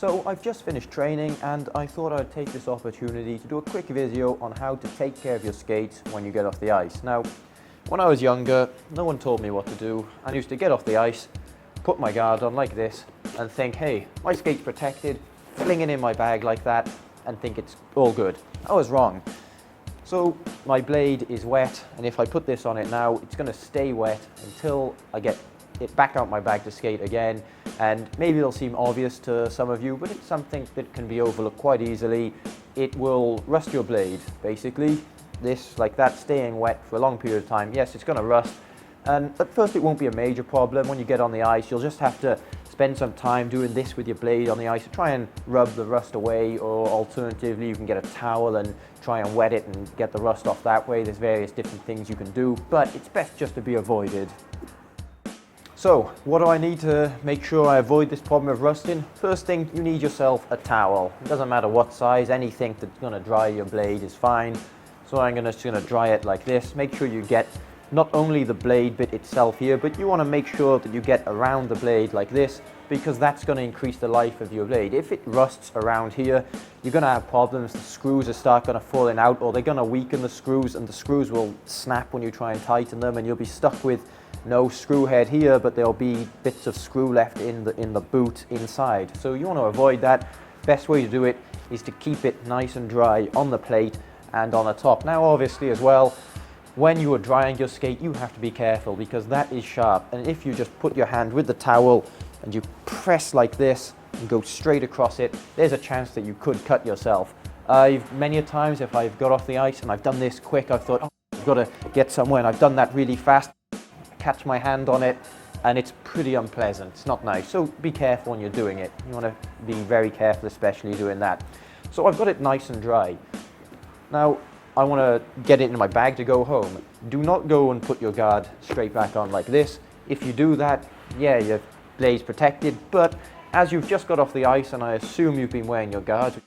So I've just finished training and I thought I'd take this opportunity to do a quick video on how to take care of your skates when you get off the ice. Now, when I was younger, no one told me what to do. I used to get off the ice, put my guard on like this and think, hey, my skate's protected, fling it in my bag like that and think it's all good. I was wrong. So my blade is wet, and if I put this on it now, it's going to stay wet until I get it back out my bag to skate again. And maybe it'll seem obvious to some of you, but it's something that can be overlooked quite easily. It will rust your blade, basically. This, like that, staying wet for a long period of time. Yes, it's going to rust, and at first it won't be a major problem. When you get on the ice, you'll just have to spend some time doing this with your blade on the ice to try and rub the rust away, or alternatively you can get a towel and try and wet it and get the rust off that way. There's various different things you can do, but it's best just to be avoided. So what do I need to make sure I avoid this problem of rusting? First thing, you need yourself a towel. It doesn't matter what size, anything that's going to dry your blade is fine. So I'm just going to dry it like this. Make sure you get not only the blade bit itself here, but you want to make sure that you get around the blade like this, because that's going to increase the life of your blade. If it rusts around here, you're going to have problems. The screws are start going to falling out, or they're going to weaken the screws, and the screws will snap when you try and tighten them, and you'll be stuck with no screw head here, but there'll be bits of screw left in the boot inside. So you want to avoid that. Best way to do it is to keep it nice and dry on the plate and on the top. Now obviously as well, when you are drying your skate, you have to be careful because that is sharp, and if you just put your hand with the towel and you press like this and go straight across it, there's a chance that you could cut yourself. Many a times if I've got off the ice and I've done this quick, I've thought, oh, I've got to get somewhere, and I've done that really fast, catch my hand on it, and it's pretty unpleasant. It's not nice. So be careful when you're doing it. You want to be very careful, especially doing that. So I've got it nice and dry. Now I want to get it in my bag to go home. Do not go and put your guard straight back on like this. If you do that, yeah, your blade's protected, but as you've just got off the ice, and I assume you've been wearing your guards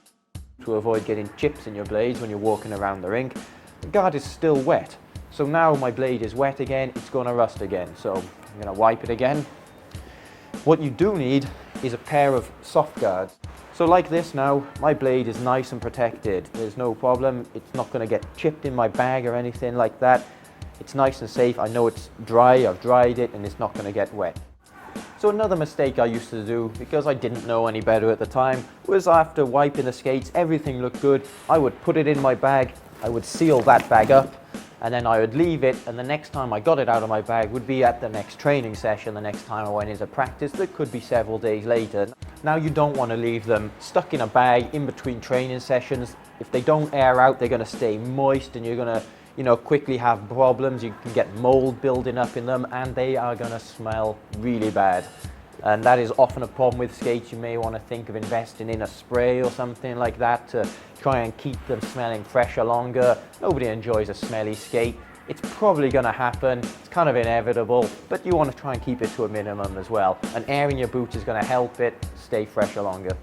to avoid getting chips in your blades when you're walking around the rink, the guard is still wet. So now my blade is wet again, it's going to rust again. So I'm going to wipe it again. What you do need is a pair of soft guards. So like this now, my blade is nice and protected. There's no problem. It's not going to get chipped in my bag or anything like that. It's nice and safe. I know it's dry, I've dried it, and it's not going to get wet. So another mistake I used to do, because I didn't know any better at the time, was after wiping the skates, everything looked good. I would put it in my bag, I would seal that bag up, and then I would leave it, and the next time I got it out of my bag would be at the next training session, the next time I went into practice. That could be several days later. Now you don't want to leave them stuck in a bag in between training sessions. If they don't air out, they're going to stay moist, and you're going to quickly have problems. You can get mold building up in them, and they are going to smell really bad. And that is often a problem with skates. You may want to think of investing in a spray or something like that to try and keep them smelling fresher longer. Nobody enjoys a smelly skate. It's probably going to happen. It's kind of inevitable, but you want to try and keep it to a minimum as well. And airing your boot is going to help it stay fresher longer.